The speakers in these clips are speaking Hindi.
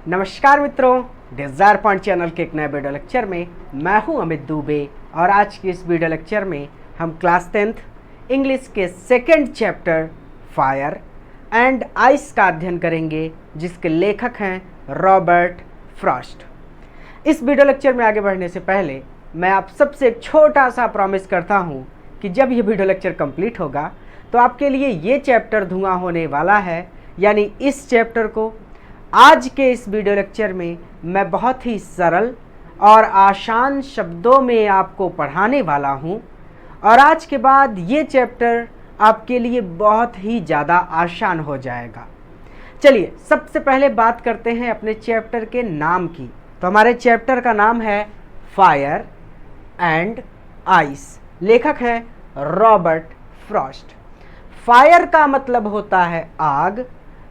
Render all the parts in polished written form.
नमस्कार मित्रों, डिज़ायर पॉइंट चैनल के एक नए वीडियो लेक्चर में मैं हूं अमित दुबे। और आज के इस वीडियो लेक्चर में हम क्लास 10th इंग्लिश के second chapter fire and ice का अध्ययन करेंगे, जिसके लेखक हैं रॉबर्ट फ्रॉस्ट। इस वीडियो लेक्चर में आगे बढ़ने से पहले मैं आप सबसे एक छोटा सा प्रॉमिस करता हूं कि जब ये वीडियो लेक्चर कंप्लीट होगा तो आपके लिए ये चैप्टर धुआं होने वाला है। यानी इस चैप्टर को आज के इस वीडियो लेक्चर में मैं बहुत ही सरल और आसान शब्दों में आपको पढ़ाने वाला हूं, और आज के बाद ये चैप्टर आपके लिए बहुत ही ज़्यादा आसान हो जाएगा। चलिए सबसे पहले बात करते हैं अपने चैप्टर के नाम की। तो हमारे चैप्टर का नाम है फायर एंड आइस। लेखक है रॉबर्ट फ्रॉस्ट। फायर का मतलब होता है आग,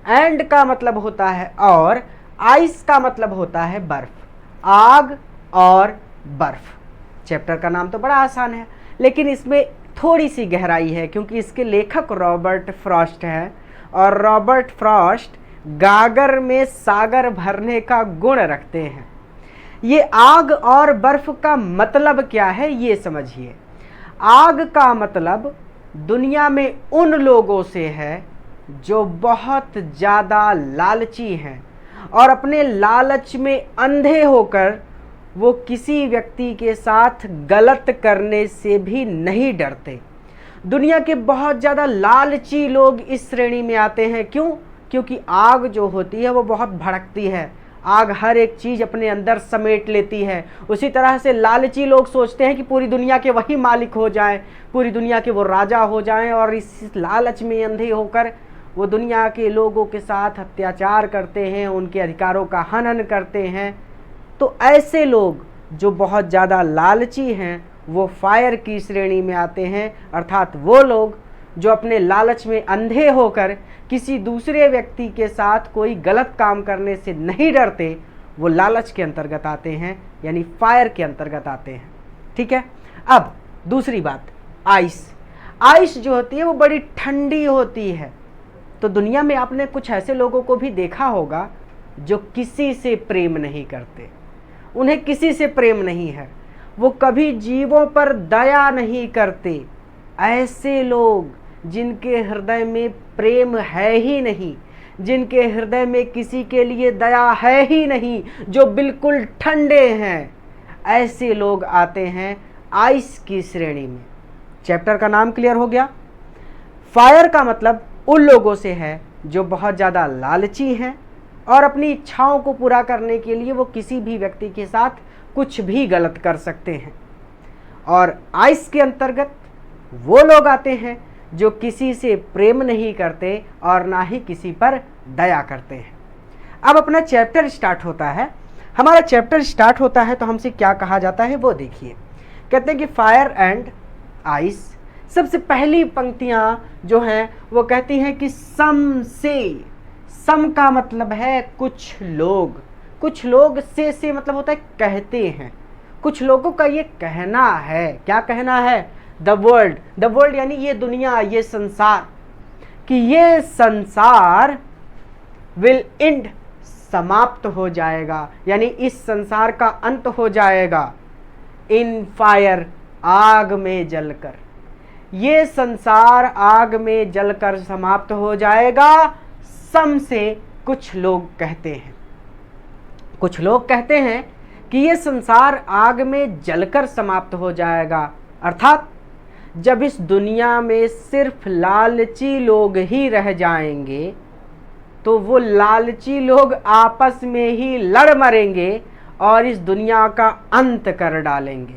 एंड का मतलब होता है और, आइस का मतलब होता है बर्फ। आग और बर्फ। चैप्टर का नाम तो बड़ा आसान है, लेकिन इसमें थोड़ी सी गहराई है, क्योंकि इसके लेखक रॉबर्ट फ्रॉस्ट हैं और रॉबर्ट फ्रॉस्ट गागर में सागर भरने का गुण रखते हैं। ये आग और बर्फ का मतलब क्या है ये समझिए। आग का मतलब दुनिया में उन लोगों से है जो बहुत ज़्यादा लालची हैं और अपने लालच में अंधे होकर वो किसी व्यक्ति के साथ गलत करने से भी नहीं डरते। दुनिया के बहुत ज़्यादा लालची लोग इस श्रेणी में आते हैं। क्यों? क्योंकि आग जो होती है वो बहुत भड़कती है। आग हर एक चीज़ अपने अंदर समेट लेती है। उसी तरह से लालची लोग सोचते हैं कि पूरी दुनिया के वही मालिक हो जाएं, पूरी दुनिया के वो राजा हो जाएं, और इस लालच में अंधे होकर वो दुनिया के लोगों के साथ अत्याचार करते हैं, उनके अधिकारों का हनन करते हैं। तो ऐसे लोग जो बहुत ज़्यादा लालची हैं वो फायर की श्रेणी में आते हैं, अर्थात वो लोग जो अपने लालच में अंधे होकर किसी दूसरे व्यक्ति के साथ कोई गलत काम करने से नहीं डरते, वो लालच के अंतर्गत आते हैं, यानी फायर के अंतर्गत आते हैं। ठीक है। अब दूसरी बात, आइस। आइस जो होती है वो बड़ी ठंडी होती है। तो दुनिया में आपने कुछ ऐसे लोगों को भी देखा होगा जो किसी से प्रेम नहीं करते, उन्हें किसी से प्रेम नहीं है, वो कभी जीवों पर दया नहीं करते। ऐसे लोग जिनके हृदय में प्रेम है ही नहीं, जिनके हृदय में किसी के लिए दया है ही नहीं, जो बिल्कुल ठंडे हैं, ऐसे लोग आते हैं आइस की श्रेणी में। चैप्टर का नाम क्लियर हो गया। फायर का मतलब उन लोगों से है जो बहुत ज़्यादा लालची हैं और अपनी इच्छाओं को पूरा करने के लिए वो किसी भी व्यक्ति के साथ कुछ भी गलत कर सकते हैं। और आइस के अंतर्गत वो लोग आते हैं जो किसी से प्रेम नहीं करते और ना ही किसी पर दया करते हैं। अब अपना चैप्टर स्टार्ट होता है। हमारा चैप्टर स्टार्ट होता है तो हमसे क्या कहा जाता है वो देखिए। कहते हैं कि फायर एंड आइस। सबसे पहली पंक्तियां जो हैं वो कहती हैं कि सम से। सम का मतलब है कुछ लोग। कुछ लोग से मतलब होता है कहते हैं। कुछ लोगों का ये कहना है। क्या कहना है? The world. द वर्ल्ड यानी ये दुनिया, ये संसार, कि ये संसार विल एंड, समाप्त हो जाएगा, यानी इस संसार का अंत हो जाएगा। इन फायर, आग में जलकर। ये संसार आग में जलकर समाप्त हो जाएगा। सम से कुछ लोग कहते हैं। कुछ लोग कहते हैं कि ये संसार आग में जलकर समाप्त हो जाएगा, अर्थात जब इस दुनिया में सिर्फ लालची लोग ही रह जाएंगे तो वो लालची लोग आपस में ही लड़ मरेंगे और इस दुनिया का अंत कर डालेंगे।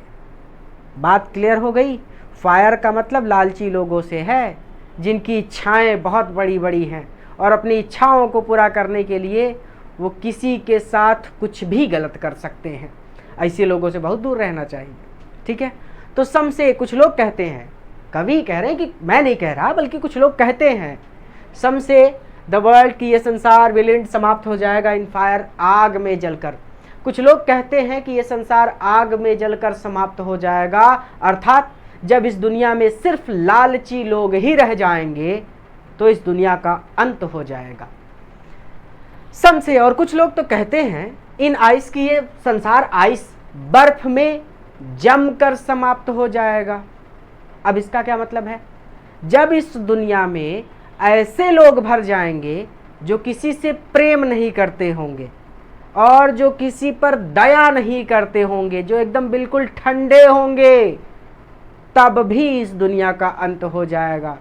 बात क्लियर हो गई। फायर का मतलब लालची लोगों से है जिनकी इच्छाएं बहुत बड़ी बड़ी हैं और अपनी इच्छाओं को पूरा करने के लिए वो किसी के साथ कुछ भी गलत कर सकते हैं। ऐसे लोगों से बहुत दूर रहना चाहिए। ठीक है। तो सम से कुछ लोग कहते हैं, कवि कह रहे हैं कि मैं नहीं कह रहा बल्कि कुछ लोग कहते हैं, सम से द वर्ल्ड की ये संसार विल एंड, समाप्त हो जाएगा इन फायर, आग में जलकर। कुछ लोग कहते हैं कि ये संसार आग में जलकर समाप्त हो जाएगा, अर्थात जब इस दुनिया में सिर्फ लालची लोग ही रह जाएंगे तो इस दुनिया का अंत हो जाएगा। सम से और कुछ लोग तो कहते हैं इन आइस की ये संसार आइस बर्फ में जमकर समाप्त हो जाएगा। अब इसका क्या मतलब है? जब इस दुनिया में ऐसे लोग भर जाएंगे जो किसी से प्रेम नहीं करते होंगे और जो किसी पर दया नहीं करते होंगे, जो एकदम बिल्कुल ठंडे होंगे, तब भी इस दुनिया का अंत हो जाएगा।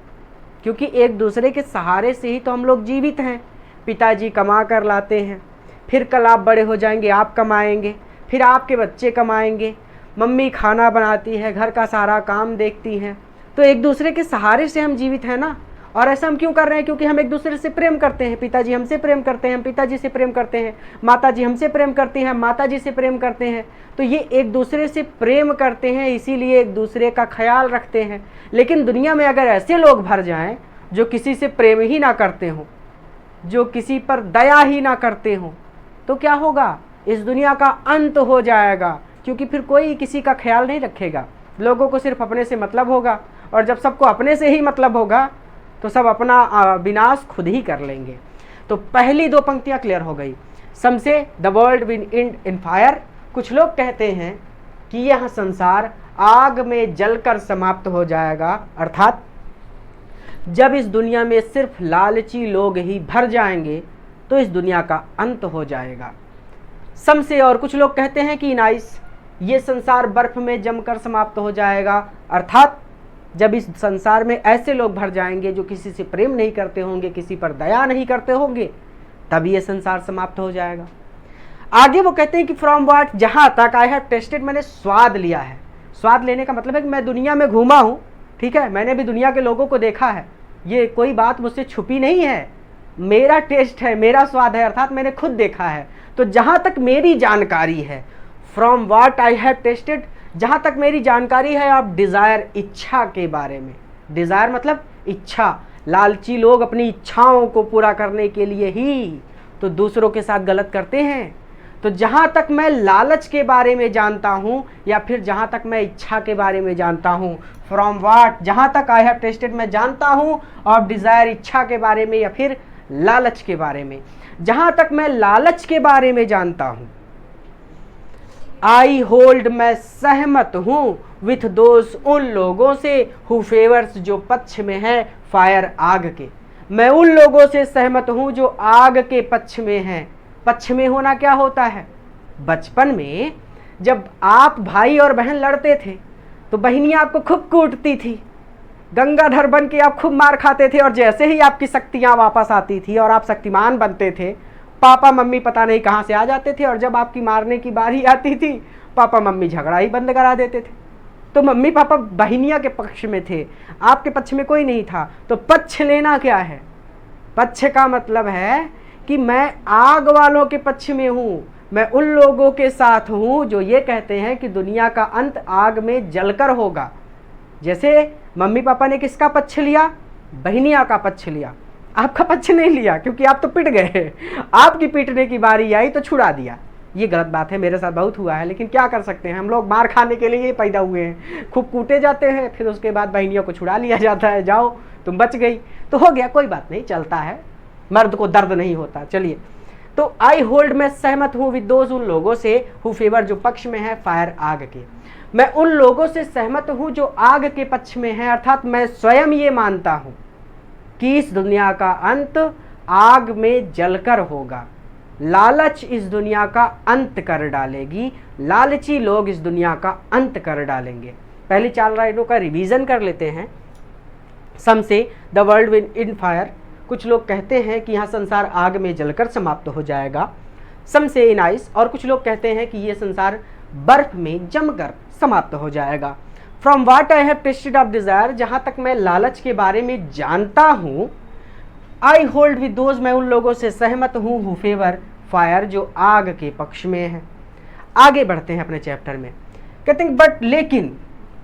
क्योंकि एक दूसरे के सहारे से ही तो हम लोग जीवित हैं। पिताजी कमा कर लाते हैं, फिर कल आप बड़े हो जाएंगे, आप कमाएंगे, फिर आपके बच्चे कमाएंगे, मम्मी खाना बनाती है, घर का सारा काम देखती हैं, तो एक दूसरे के सहारे से हम जीवित हैं ना। और ऐसा हम क्यों कर रहे हैं? क्योंकि हम एक दूसरे से प्रेम करते हैं। पिताजी हमसे प्रेम करते हैं, हम पिताजी से प्रेम करते हैं, माताजी हमसे प्रेम करती हैं, हम माताजी से प्रेम करते हैं। तो ये एक दूसरे से प्रेम करते हैं, इसीलिए एक दूसरे का ख्याल रखते हैं। लेकिन दुनिया में अगर ऐसे लोग भर जाएं जो किसी से प्रेम ही ना करते हों, जो किसी पर दया ही ना करते हों, तो क्या होगा? इस दुनिया का अंत हो जाएगा। क्योंकि फिर कोई किसी का ख्याल नहीं रखेगा, लोगों को सिर्फ अपने से मतलब होगा। और जब सबको अपने से ही मतलब होगा तो सब अपना विनाश खुद ही कर लेंगे। तो पहली दो पंक्तियां क्लियर हो गई। सम से the world will and in fire. कुछ लोग कहते हैं कि यह संसार आग में जलकर समाप्त हो जाएगा, अर्थात जब इस दुनिया में सिर्फ लालची लोग ही भर जाएंगे तो इस दुनिया का अंत हो जाएगा। सम से और कुछ लोग कहते हैं कि नाइस, ये संसार बर्फ में जमकर समाप्त हो जाएगा, अर्थात जब इस संसार में ऐसे लोग भर जाएंगे जो किसी से प्रेम नहीं करते होंगे, किसी पर दया नहीं करते होंगे, तब ये संसार समाप्त हो जाएगा। आगे वो कहते हैं कि फ्रॉम व्हाट, जहाँ तक आई हैव टेस्टेड, मैंने स्वाद लिया है। स्वाद लेने का मतलब है कि मैं दुनिया में घूमा हूँ, ठीक है, मैंने भी दुनिया के लोगों को देखा है, ये कोई बात मुझसे छुपी नहीं है, मेरा टेस्ट है, मेरा स्वाद है, अर्थात मैंने खुद देखा है। तो जहाँ तक मेरी जानकारी है, from what I have tested, जहाँ तक मेरी जानकारी है, आप डिज़ायर, इच्छा के बारे में। डिज़ायर मतलब इच्छा। लालची लोग अपनी इच्छाओं को पूरा करने के लिए ही तो दूसरों के साथ गलत करते हैं। तो जहाँ तक मैं लालच के बारे में जानता हूँ, या फिर जहाँ तक मैं इच्छा के बारे में जानता हूँ, फ्रॉम व्हाट, जहाँ तक आई हैव टेस्टेड, मैं जानता हूँ, और डिज़ायर, इच्छा के बारे में या फिर लालच के बारे में। जहाँ तक मैं लालच के बारे में जानता हूँ, आई होल्ड, मैं सहमत हूँ, विथ दोज, उन लोगों से, हु फेवर्स, जो पक्ष में है, फायर, आग के। मैं उन लोगों से सहमत हूँ जो आग के पक्ष में हैं। पक्ष में होना क्या होता है? बचपन में जब आप भाई और बहन लड़ते थे तो बहनियाँ आपको खूब कूटती थी, गंगाधर बन के आप खूब मार खाते थे, और जैसे ही आपकी शक्तियाँ वापस आती थी और आप शक्तिमान बनते थे, पापा मम्मी पता नहीं कहाँ से आ जाते थे, और जब आपकी मारने की बारी आती थी, पापा मम्मी झगड़ा ही बंद करा देते थे। तो मम्मी पापा बहनिया के पक्ष में थे, आपके पक्ष में कोई नहीं था। तो पक्ष लेना क्या है? पक्ष का मतलब है कि मैं आग वालों के पक्ष में हूँ, मैं उन लोगों के साथ हूँ जो ये कहते हैं कि दुनिया का अंत आग में जलकर होगा। जैसे मम्मी पापा ने किसका पक्ष लिया? बहनिया का पक्ष लिया, आपका पक्ष नहीं लिया, क्योंकि आप तो पिट गए, आपकी पीटने की बारी आई तो छुड़ा दिया। ये गलत बात है, मेरे साथ बहुत हुआ है, लेकिन क्या कर सकते हैं, हम लोग मार खाने के लिए ही पैदा हुए हैं। खूब कूटे जाते हैं, फिर उसके बाद बहनियों को छुड़ा लिया जाता है, जाओ तुम बच गई, तो हो गया, कोई बात नहीं, चलता है, मर्द को दर्द नहीं होता। चलिए, तो आई होल्ड, मैं सहमत हूँ, विद दोज, उन लोगों से, हु फेवर, जो पक्ष में है, फायर, आग के। मैं उन लोगों से सहमत हूँ जो आग के पक्ष में है, अर्थात मैं स्वयं ये मानता हूँ कि इस दुनिया का अंत आग में जलकर होगा। लालच इस दुनिया का अंत कर डालेगी, लालची लोग इस दुनिया का अंत कर डालेंगे। पहले 4 लाइनों का रिवीजन कर लेते हैं। सम से the world will in fire, कुछ लोग कहते हैं कि यह संसार आग में जलकर समाप्त हो जाएगा। सम से इन आइस, और कुछ लोग कहते हैं कि यह संसार बर्फ में जमकर समाप्त हो जाएगा। From what I have tasted of desire, जहां तक मैं लालच के बारे में जानता हूं, आई होल्ड विद दोज, मैं उन लोगों से सहमत हूं, हु फेवर फायर, जो आग के पक्ष में है। आगे बढ़ते हैं अपने चैप्टर में, कहते हैं बट, लेकिन,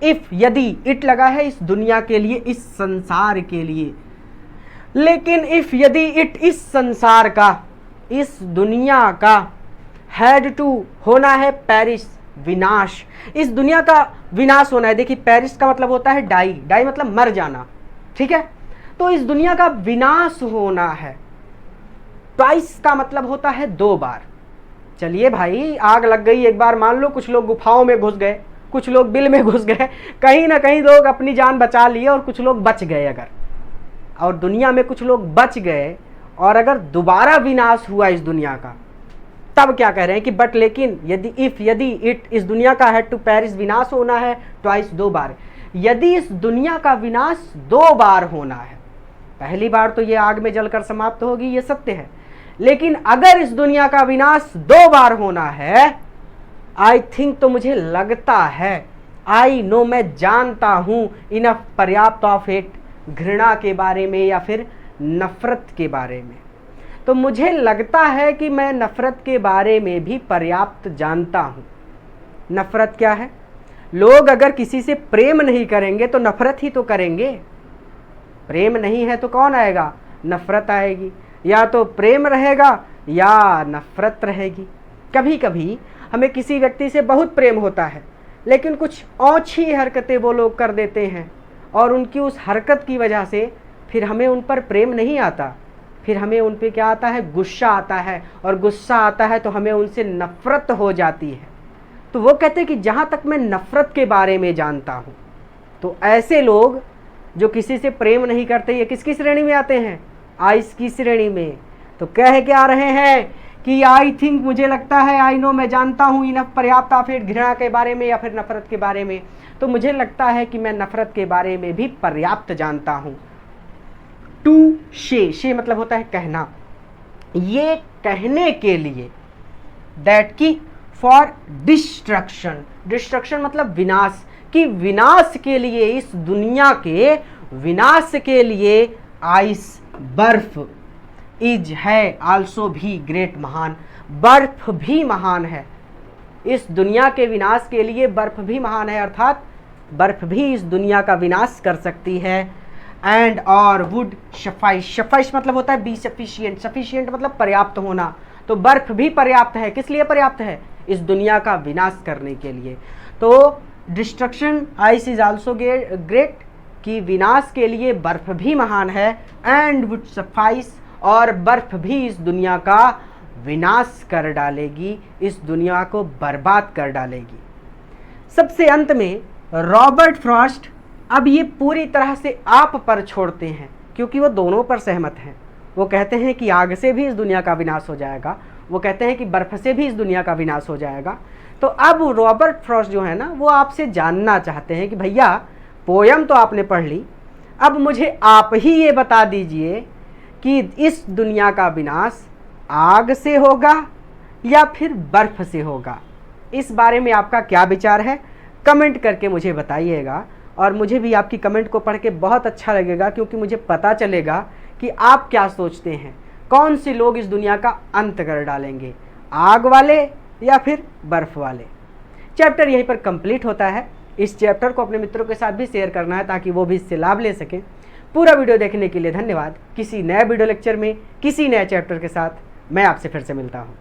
इफ, यदि, इट लगा है इस दुनिया के लिए, इस संसार के लिए, लेकिन इफ, यदि, इट, इस संसार का, इस दुनिया का, हैड टू, होना है, पेरिस, विनाश, इस दुनिया का विनाश होना है। देखिए, पेरिस का मतलब होता है डाई, डाई मतलब मर जाना, ठीक है। तो इस दुनिया का विनाश होना है, ट्वाइस का मतलब होता है 2 बार। चलिए भाई, आग लग गई एक बार, मान लो कुछ लोग गुफाओं में घुस गए, कुछ लोग बिल में घुस गए, कहीं ना कहीं लोग अपनी जान बचा लिए और कुछ लोग बच गए अगर, और दुनिया में कुछ लोग बच गए, और अगर दोबारा विनाश हुआ इस दुनिया का, तब क्या कह रहे हैं कि बट लेकिन यदि इट इस दुनिया का है टू पेरिस, विनाश होना है ट्वाइस 2 बार। यदि इस दुनिया का विनाश 2 बार होना है, पहली बार तो ये आग में जलकर समाप्त होगी, ये सत्य है, लेकिन अगर इस दुनिया का विनाश 2 बार होना है, आई थिंक, तो मुझे लगता है, आई नो, मैं जानता हूं, इनफ, पर्याप्त, ऑफ इट, घृणा के बारे में या फिर नफरत के बारे में, तो मुझे लगता है कि मैं नफरत के बारे में भी पर्याप्त जानता हूं। नफरत क्या है? लोग अगर किसी से प्रेम नहीं करेंगे तो नफरत ही तो करेंगे। प्रेम नहीं है तो कौन आएगा? नफरत आएगी। या तो प्रेम रहेगा या नफरत रहेगी। कभी कभी हमें किसी व्यक्ति से बहुत प्रेम होता है, लेकिन कुछ औछी हरकतें वो लोग कर देते हैं, और उनकी उस हरकत की वजह से फिर हमें उन पर प्रेम नहीं आता, फिर हमें उन पे क्या आता है? गुस्सा आता है, और गुस्सा आता है तो हमें उनसे नफरत हो जाती है। तो वो कहते हैं कि जहाँ तक मैं नफरत के बारे में जानता हूँ, तो ऐसे लोग जो किसी से प्रेम नहीं करते, ये किसकी श्रेणी में आते हैं? आइस की श्रेणी में। तो कह के आ रहे हैं कि आई थिंक, मुझे लगता है, आई नो, मैं जानता हूँ, इनफ, पर्याप्त, ऑफ इट, घृणा के बारे में या फिर नफरत के बारे में, तो मुझे लगता है कि मैं नफरत के बारे में भी पर्याप्त जानता हूँ। टू शे मतलब होता है कहना। ये कहने के लिए, दैट की फॉर डिस्ट्रक्शन, डिस्ट्रक्शन मतलब विनाश, कि विनाश के लिए, इस दुनिया के विनाश के लिए, आइस, बर्फ, इज, है, आल्सो भी, ग्रेट, महान, बर्फ भी महान है। इस दुनिया के विनाश के लिए बर्फ भी महान है, अर्थात बर्फ भी इस दुनिया का विनाश कर सकती है। एंड और वुड सफाइश, सफाइश मतलब होता है बी सफिशिएंट, सफिशिएंट मतलब पर्याप्त होना, तो बर्फ भी पर्याप्त है। किस लिए पर्याप्त है? इस दुनिया का विनाश करने के लिए। तो destruction, ice is also great, कि विनाश के लिए बर्फ भी महान है। एंड वुड सफाइस, और बर्फ भी इस दुनिया का विनाश कर डालेगी, इस दुनिया को बर्बाद कर डालेगी। सबसे अंत में रॉबर्ट फ्रॉस्ट अब ये पूरी तरह से आप पर छोड़ते हैं, क्योंकि वो दोनों पर सहमत हैं। वो कहते हैं कि आग से भी इस दुनिया का विनाश हो जाएगा, वो कहते हैं कि बर्फ से भी इस दुनिया का विनाश हो जाएगा। तो अब रॉबर्ट फ्रॉस्ट जो है ना, वो आपसे जानना चाहते हैं कि भैया, पोयम तो आपने पढ़ ली, अब मुझे आप ही ये बता दीजिए कि इस दुनिया का विनाश आग से होगा या फिर बर्फ से होगा। इस बारे में आपका क्या विचार है? कमेंट करके मुझे बताइएगा, और मुझे भी आपकी कमेंट को पढ़ के बहुत अच्छा लगेगा, क्योंकि मुझे पता चलेगा कि आप क्या सोचते हैं, कौन से लोग इस दुनिया का अंत कर डालेंगे, आग वाले या फिर बर्फ वाले। चैप्टर यहीं पर कंप्लीट होता है। इस चैप्टर को अपने मित्रों के साथ भी शेयर करना है, ताकि वो भी इससे लाभ ले सकें। पूरा वीडियो देखने के लिए धन्यवाद। किसी नए वीडियो लेक्चर में किसी नए चैप्टर के साथ मैं आपसे फिर से मिलता हूँ।